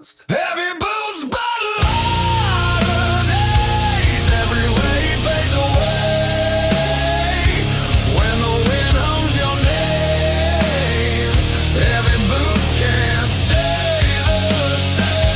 list. Heavy boots, but every wave fades away. When the wind hums your name, heavy boots can't stay the same.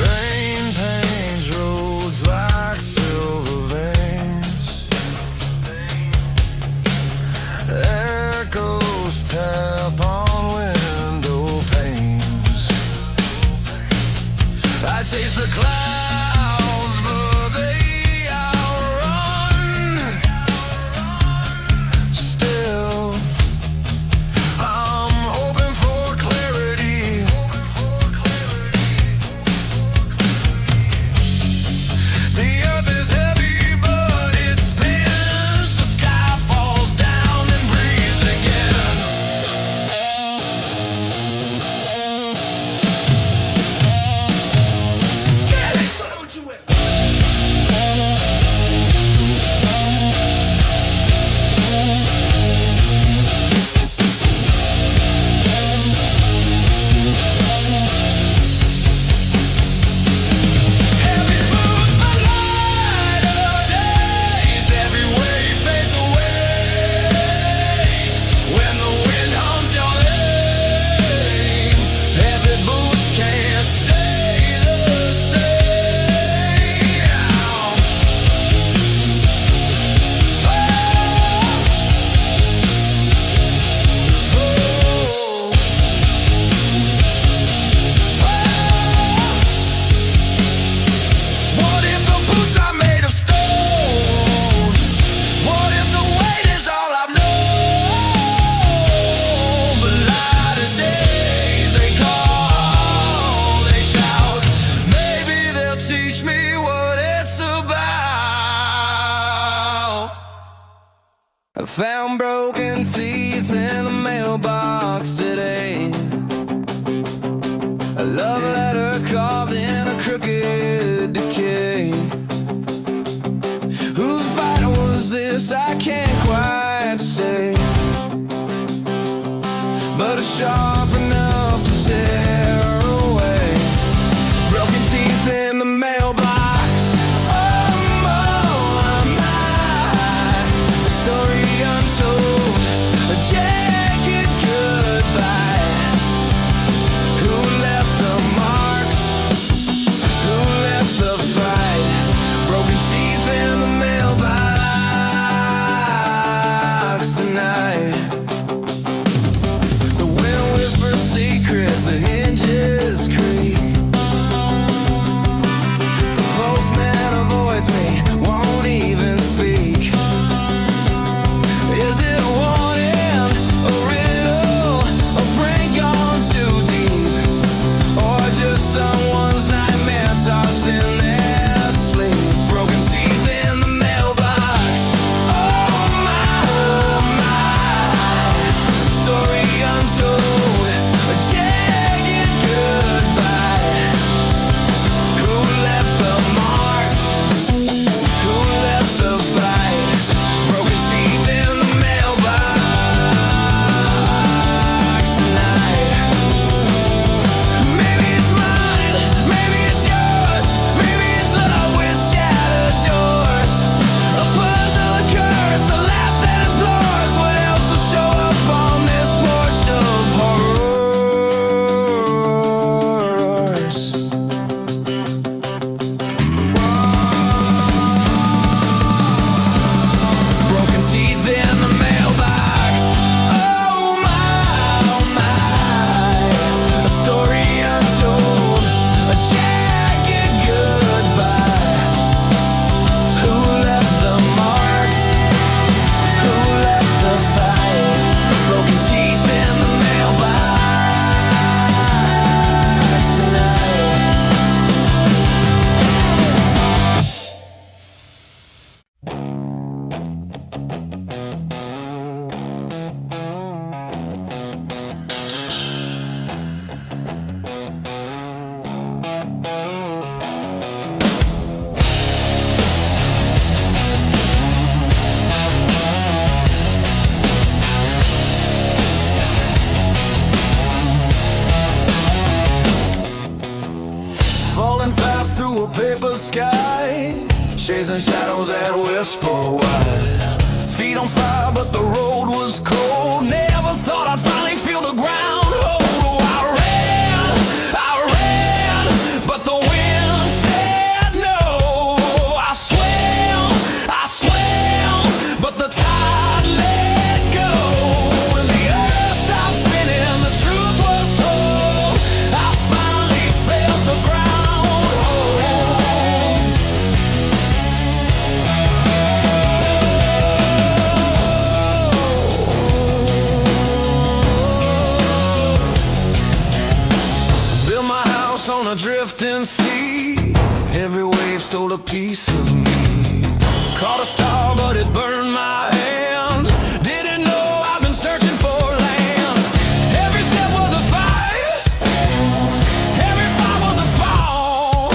Rain paints roads like silver veins. Echoes tap on window panes. I chase the clouds, but they outrun. Still, I'm hoping for clarity. The earth is heavy, but it spins. The sky falls down and breathes again. Scary, don't you ever. Heavy boots, but lighter days. Every wave fades away. When the wind hums your name, heavy boots can't stay the same. What if the boots are made of stone? What if the weight is all I've known? But lighter days they call, they shout. Maybe they'll teach me what it's about. I found broken teeth in a mailbox today. A love letter carved in a crooked decay. Whose bite was this? I can't quite say, but it's sharp enough to tear away. Broken teeth in the mailbox. Oh my, a story untold, a jagged goodbye. Who left a chasing shadows that whisper wide. Feet on fire, but the road was cold. Never thought I'd finally feel the ground hold. Oh, I ran, but the wind said no. I swam, but the tide let go. When the earth stopped spinning, the truth was told. I finally felt the ground hold. Built my house on a drifting sea. Every wave stole a piece of me. Caught a star, but it burned my hand. Didn't know I've been searching for land. Every step was a fight, every fight was a fall.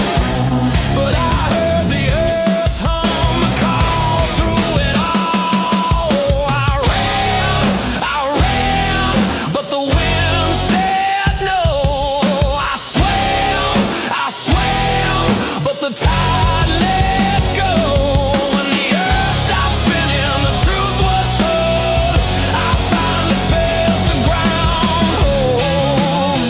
But I heard the earth hum a call through it all. Oh, I ran, but the wind said no. I swam, but the tide let go. When the earth stopped spinning, the truth was told. I finally felt the ground hold.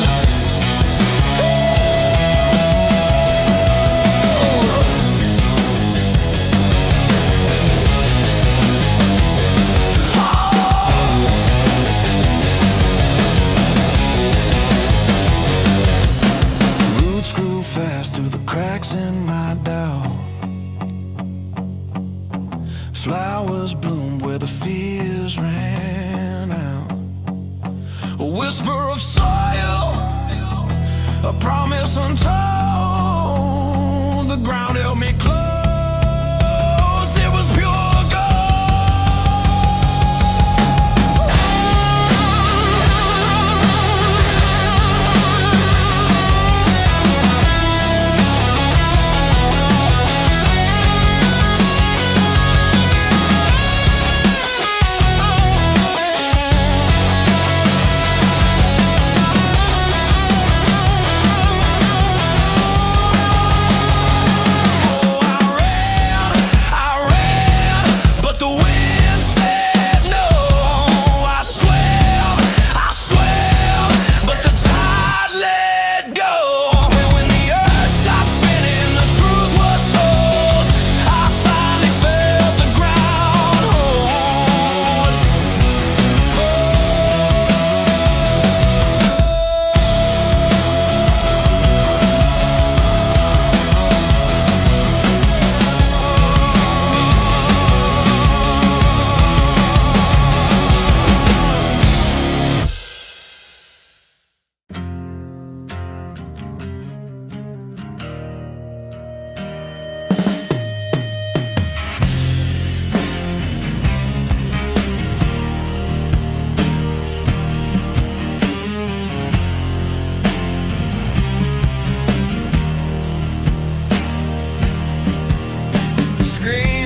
Roots grew fast through the cracks in my dough. Flowers bloomed where the fears ran out. A whisper of soil, a promise untold. The ground held me close, it was pure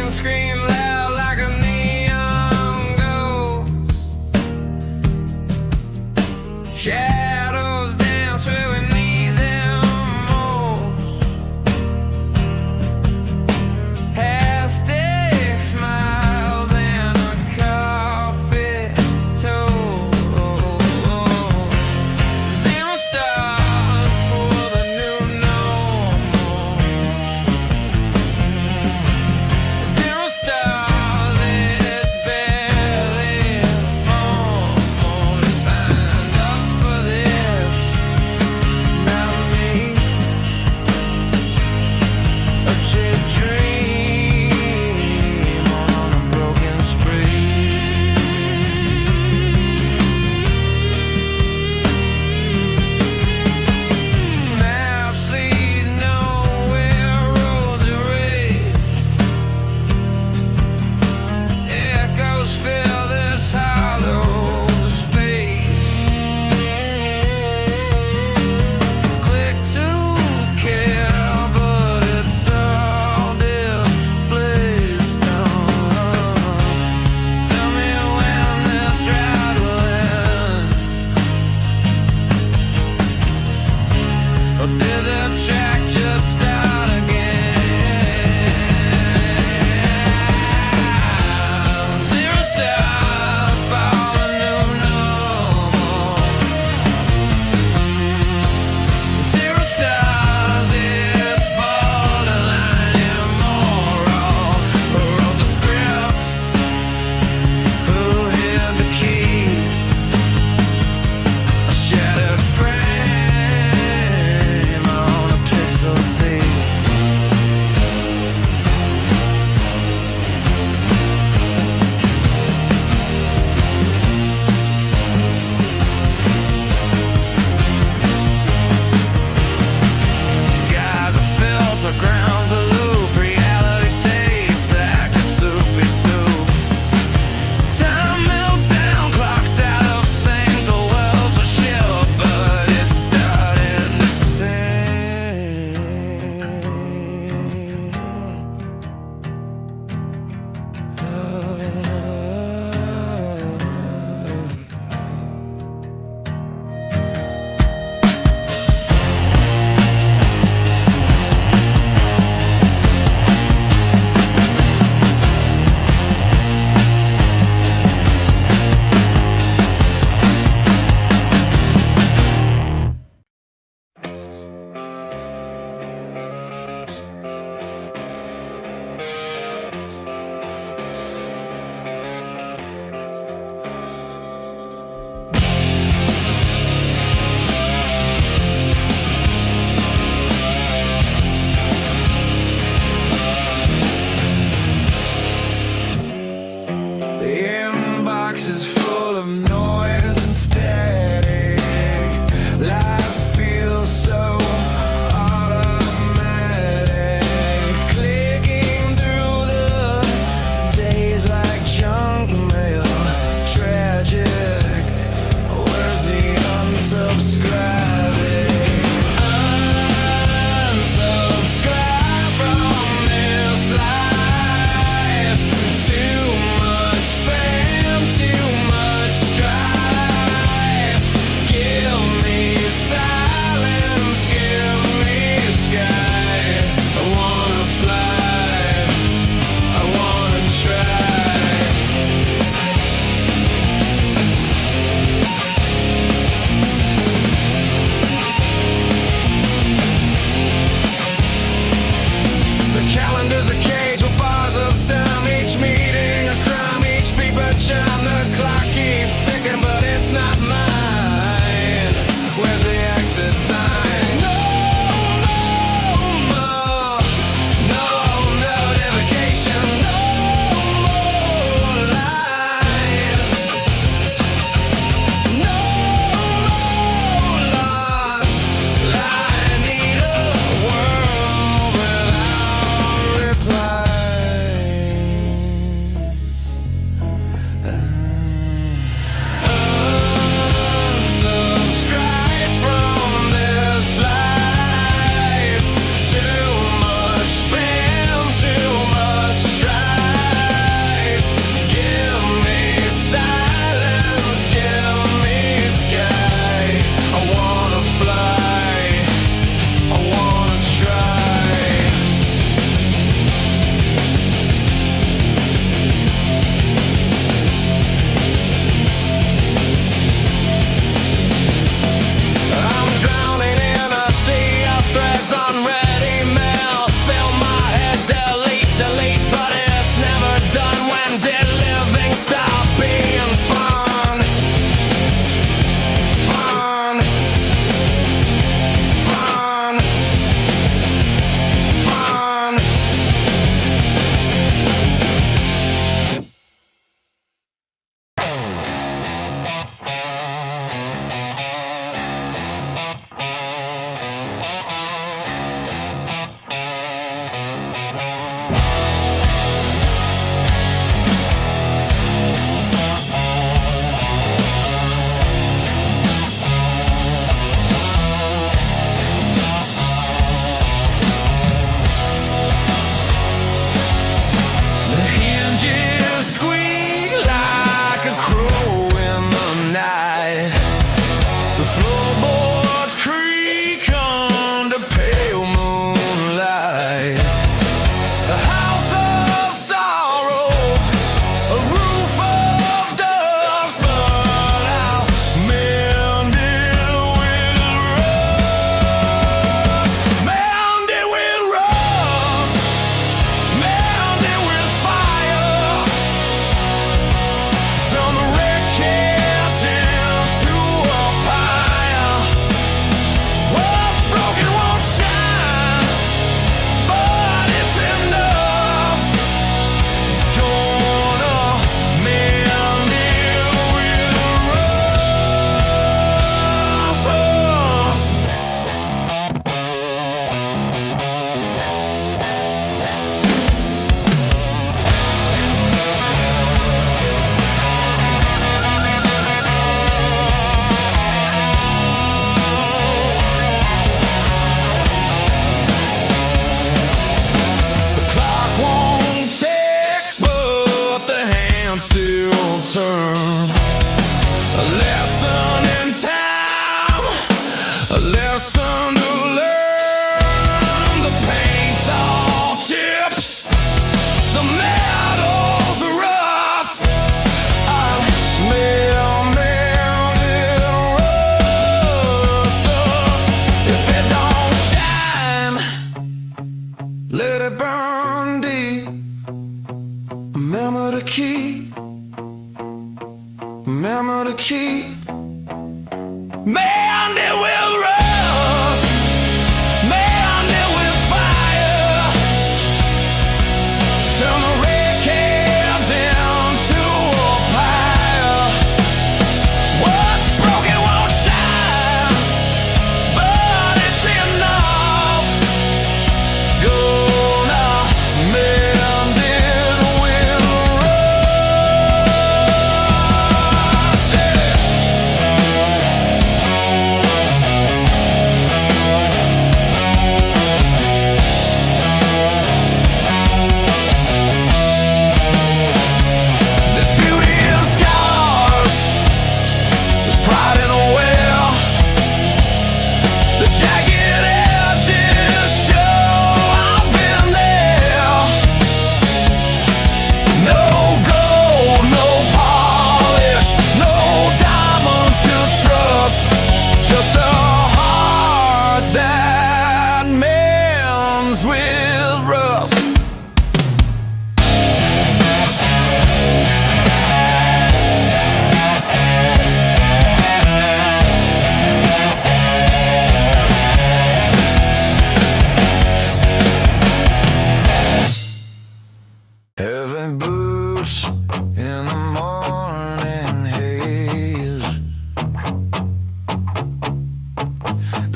scream loud like a neon ghost. Shadows dance where we need them most. Half-stay smiles and a coffee toast. Zero stars for the new normal. Zero stars, it's barely formal. Signed up for this.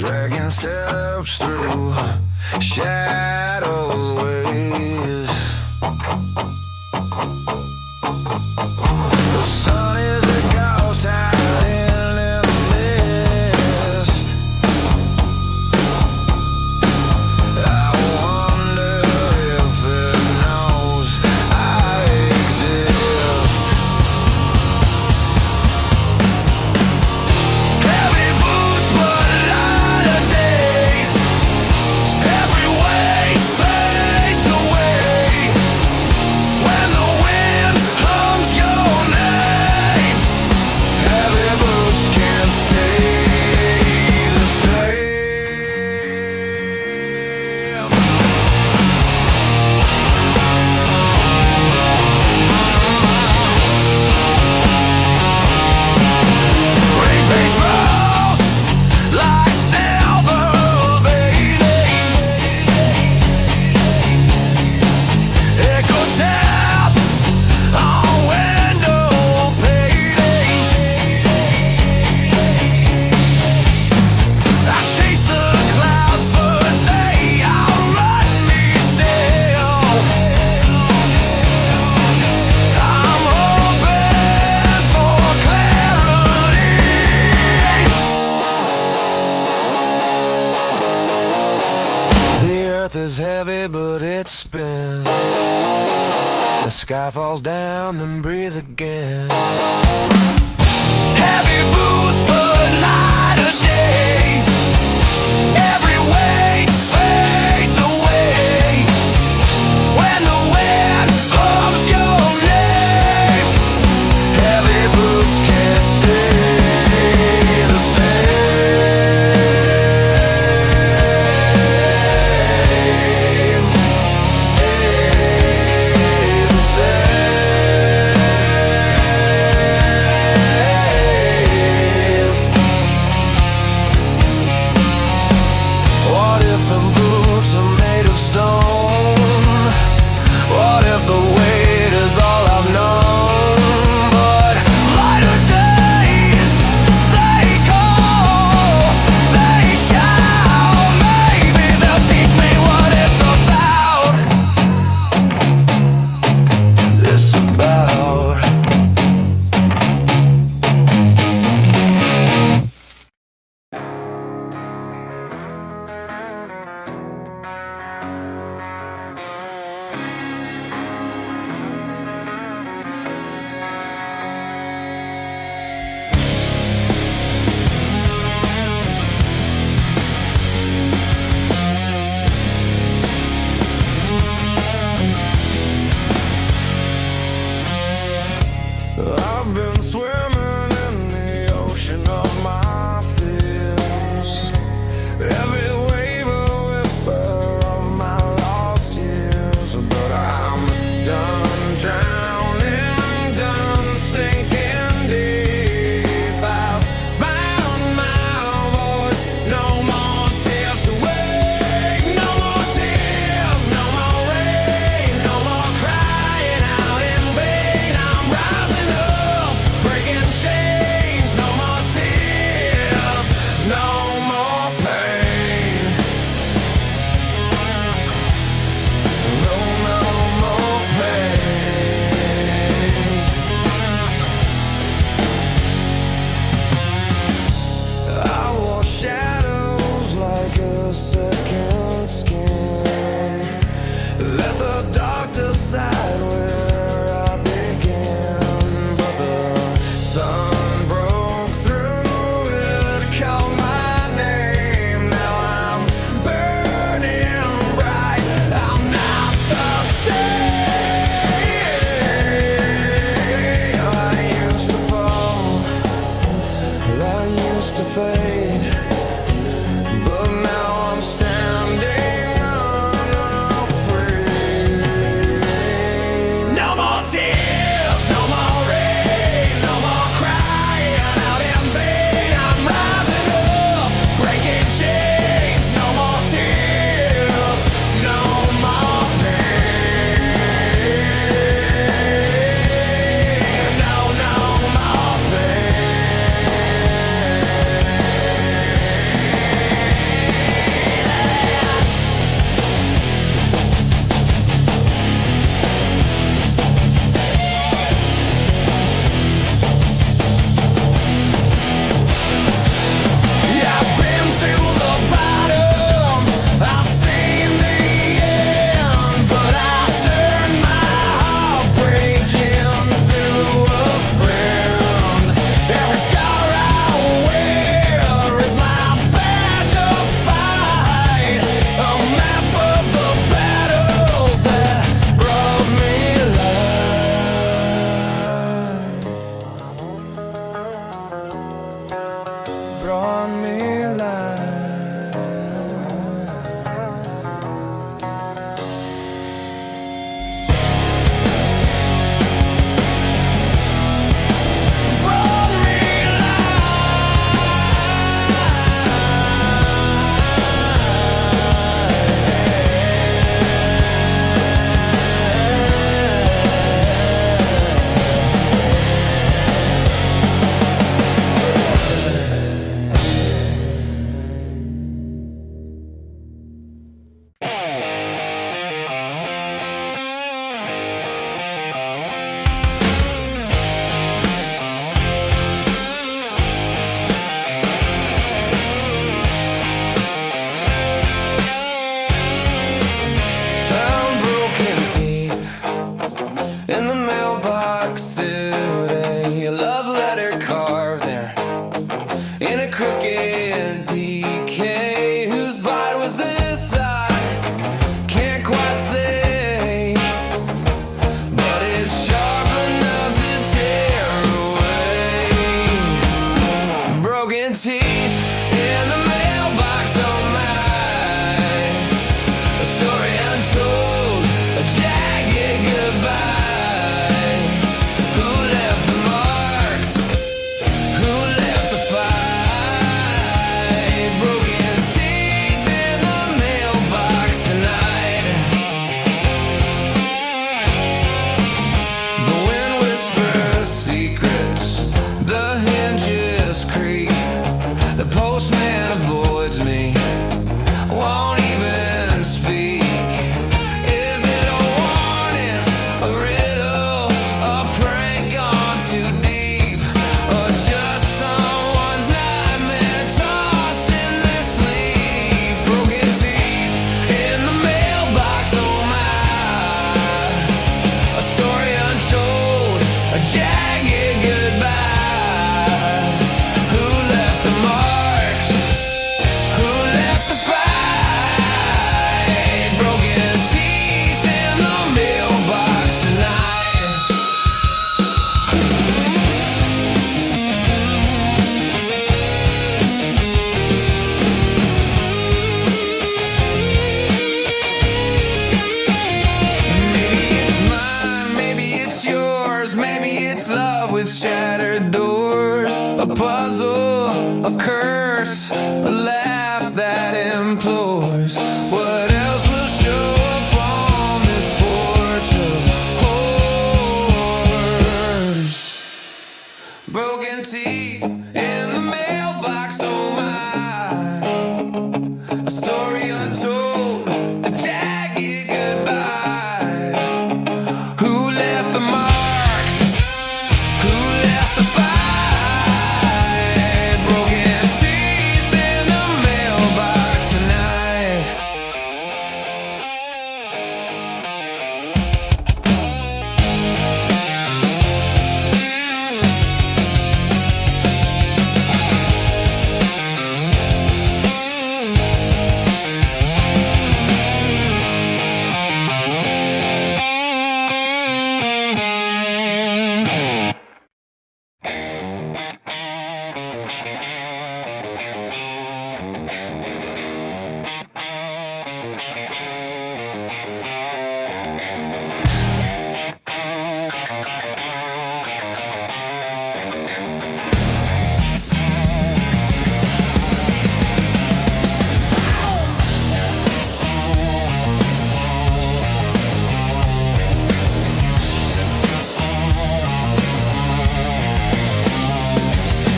dragging steps through shadow ways. The sun is a ghost hiding in the mist. I wonder if it knows I exist. Heavy boots but lighter days. Every weight fades away when the wind hums your name. Heavy boots can't stay the same. Great big roads like silver veinings. Echoes tap on window paintings. I chase the clouds, but they outrun me still. I'm hoping for clarity. The earth is heavy, but it spins. The sky falls down, then breathe again. Heavy boots, but lighter days. Every weight fades away when the wind hums your name. Heavy boots can't stay the same. Stay the same. What if the boots are made of stone? What if the weight is all I've known? But lighter days, they call, they shout. Maybe they'll teach me what it's about. It's about. I've been swimming in the ocean of my fears. Every wave a whisper of my lost years. But I'm done drowning, done sinking deep. I've found my voice. No more tears to wait. No more tears, no more rain, no more crying out in vain. I'm rising up, breaking chains. No more tears, no more pain. No, no more pain. I wore shadows like a second skin. Let the dark decide where I begin. But the sun broke through it, called my name. Now I'm burning bright. I'm not the same. I used to fall, I used to fade, but now I'm standing unafraid. No more tears, no more rain, no more crying out in vain. I'm rising up, breaking chains. No more tears, no more pain. No, no more pain.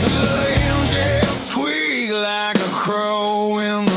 The engine squeak like a crow in the